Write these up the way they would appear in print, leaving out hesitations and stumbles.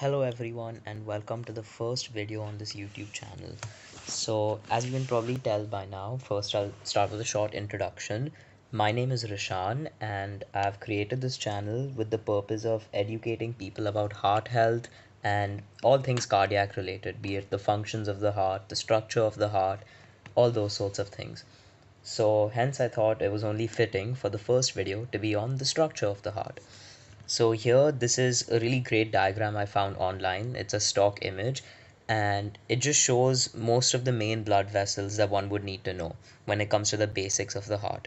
Hello everyone and welcome to the first video on this YouTube channel. So as you can probably tell by now, first I'll start with a short introduction. My name is Rishan and I've created this channel with the purpose of educating people about heart health and all things cardiac related, be it the functions of the heart, the structure of the heart, all those sorts of things. So hence I thought it was only fitting for the first video to be on the structure of the heart. So here, this is a really great diagram I found online. It's a stock image and it just shows most of the main blood vessels that one would need to know when it comes to the basics of the heart.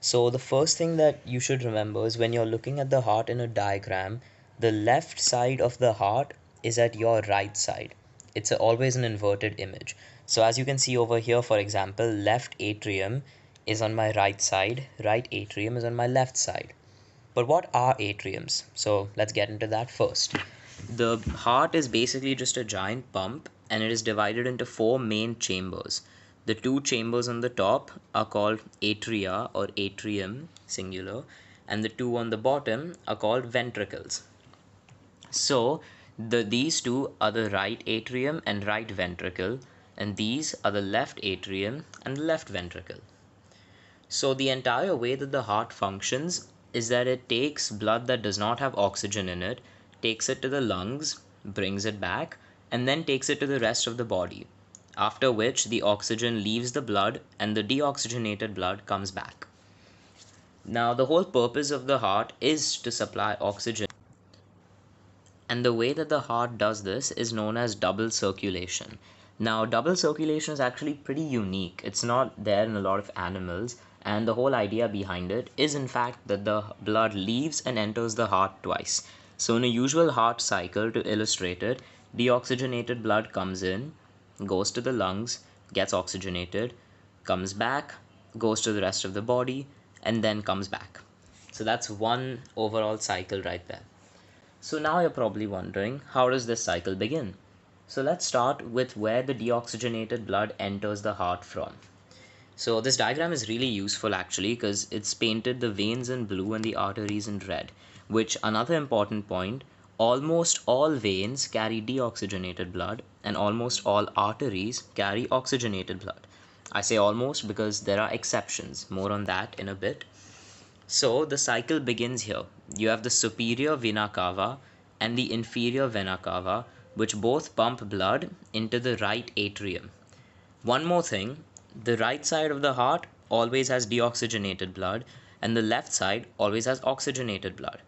So the first thing that you should remember is when you're looking at the heart in a diagram, the left side of the heart is at your right side. It's always an inverted image. So as you can see over here, for example, left atrium is on my right side, right atrium is on my left side. But what are atriums? So let's get into that first. The heart is basically just a giant pump and it is divided into four main chambers. The two chambers on the top are called atria or atrium, singular, and the two on the bottom are called ventricles. So these two are the right atrium and right ventricle, and these are the left atrium and the left ventricle. So the entire way that the heart functions is that it takes blood that does not have oxygen in it, takes it to the lungs, brings it back, and then takes it to the rest of the body. After which the oxygen leaves the blood and the deoxygenated blood comes back. Now the whole purpose of the heart is to supply oxygen, and the way that the heart does this is known as double circulation. Now, double circulation is actually pretty unique. It's not there in a lot of animals, and the whole idea behind it is, in fact, that the blood leaves and enters the heart twice. So, in a usual heart cycle, to illustrate it, deoxygenated blood comes in, goes to the lungs, gets oxygenated, comes back, goes to the rest of the body, and then comes back. So, that's one overall cycle right there. So now you're probably wondering, how does this cycle begin? So let's start with where the deoxygenated blood enters the heart from. So this diagram is really useful actually because it's painted the veins in blue and the arteries in red, which another important point, almost all veins carry deoxygenated blood and almost all arteries carry oxygenated blood. I say almost because there are exceptions, more on that in a bit. So the cycle begins here. You have the superior vena cava and the inferior vena cava, which both pump blood into the right atrium. One more thing, the right side of the heart always has deoxygenated blood and the left side always has oxygenated blood.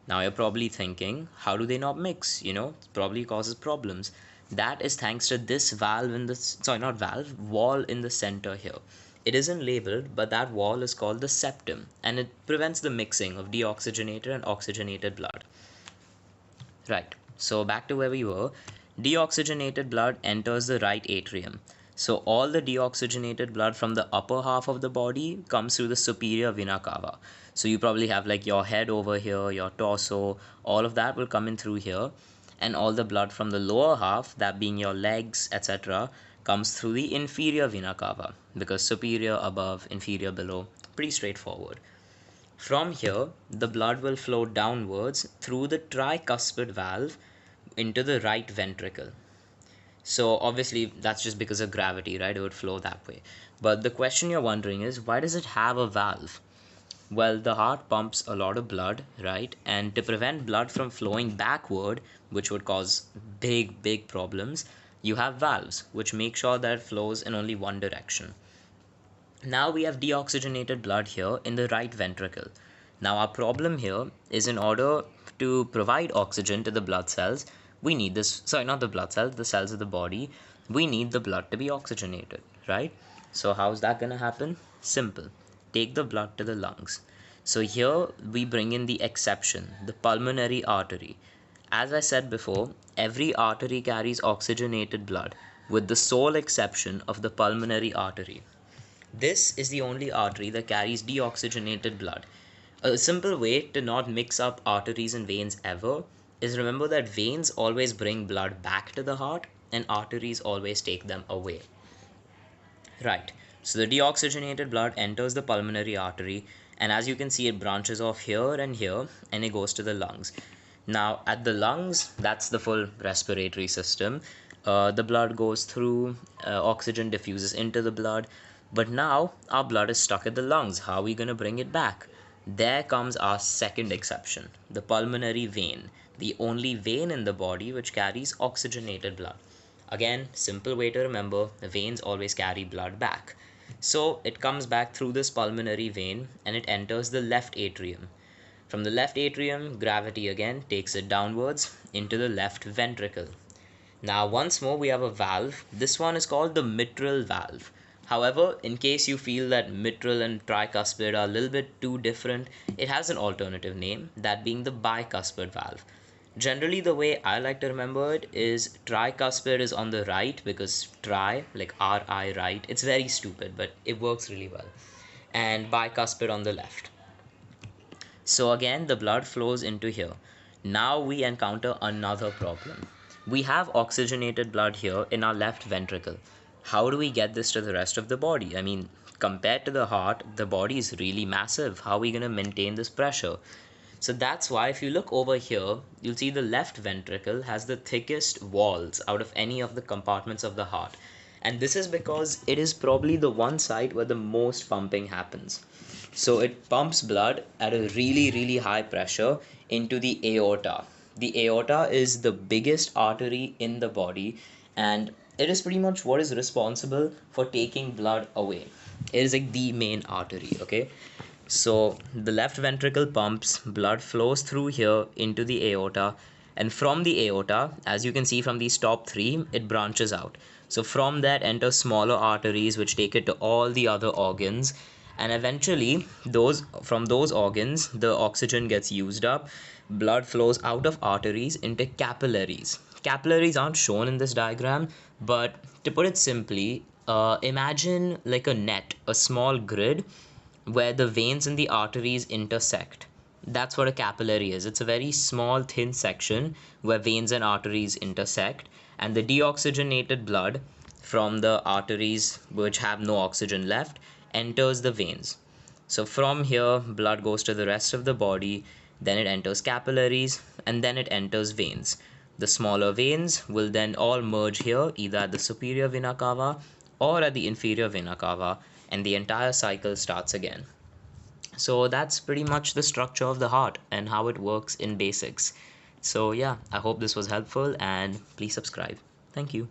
Now you're probably thinking, how do they not mix? It probably causes problems. That is thanks to this valve in the, sorry, not valve, wall in the center here. It isn't labeled, but that wall is called the septum and it prevents the mixing of deoxygenated and oxygenated blood. Right, so back to where we were. Deoxygenated blood enters the right atrium. So all the deoxygenated blood from the upper half of the body comes through the superior vena cava. So you probably have like your head over here, your torso, all of that will come in through here. And all the blood from the lower half, that being your legs, etc., comes through the inferior vena cava because superior above, inferior below, pretty straightforward. From here, the blood will flow downwards through the tricuspid valve into the right ventricle. So obviously that's just because of gravity, right? It would flow that way. But the question you're wondering is, why does it have a valve? Well, the heart pumps a lot of blood, right? And to prevent blood from flowing backward, which would cause big problems, you have valves which make sure that it flows in only one direction. Now we have deoxygenated blood here in the right ventricle. Now our problem here is, in order to provide oxygen to the blood cells, we need this, sorry, not the blood cells, the cells of the body, we need the blood to be oxygenated, right? So how's that going to happen? Simple. Take the blood to the lungs. So here we bring in the exception, the pulmonary artery. As I said before, every artery carries oxygenated blood, with the sole exception of the pulmonary artery. This is the only artery that carries deoxygenated blood. A simple way to not mix up arteries and veins ever is, remember that veins always bring blood back to the heart and arteries always take them away. Right, so the deoxygenated blood enters the pulmonary artery, and as you can see, it branches off here and here and it goes to the lungs. Now, at the lungs, that's the full respiratory system. The blood goes through, oxygen diffuses into the blood. But now, our blood is stuck at the lungs. How are we going to bring it back? There comes our second exception, the pulmonary vein, the only vein in the body which carries oxygenated blood. Again, simple way to remember, the veins always carry blood back. So it comes back through this pulmonary vein and it enters the left atrium. From the left atrium, gravity again takes it downwards into the left ventricle. Now, once more, we have a valve. This one is called the mitral valve. However, in case you feel that mitral and tricuspid are a little bit too different, it has an alternative name, that being the bicuspid valve. Generally, the way I like to remember it is tricuspid is on the right because tri, like RI, right, it's very stupid, but it works really well. And bicuspid on the left. So again, the blood flows into here. Now we encounter another problem. We have oxygenated blood here in our left ventricle. How do we get this to the rest of the body? I mean, compared to the heart, the body is really massive. How are we going to maintain this pressure? So that's why if you look over here, you'll see the left ventricle has the thickest walls out of any of the compartments of the heart. And this is because it is probably the one site where the most pumping happens. So it pumps blood at a really high pressure into the aorta. The aorta is the biggest artery in the body and it is pretty much what is responsible for taking blood away. It is like the main artery, okay? So the left ventricle pumps, blood flows through here into the aorta, and from the aorta, as you can see from these top three, it branches out. So from that enter smaller arteries which take it to all the other organs, and eventually from those organs the oxygen gets used up. Blood flows out of arteries into capillaries. Capillaries aren't shown in this diagram, but to put it simply, imagine like a net, a small grid where the veins and the arteries intersect. That's what a capillary is. It's a very small, thin section where veins and arteries intersect, and the deoxygenated blood from the arteries which have no oxygen left enters the veins. So from here, blood goes to the rest of the body, then it enters capillaries, and then it enters veins. The smaller veins will then all merge here, either at the superior vena cava or at the inferior vena cava, and the entire cycle starts again. So that's pretty much the structure of the heart and how it works in basics. So yeah, I hope this was helpful and please subscribe. Thank you.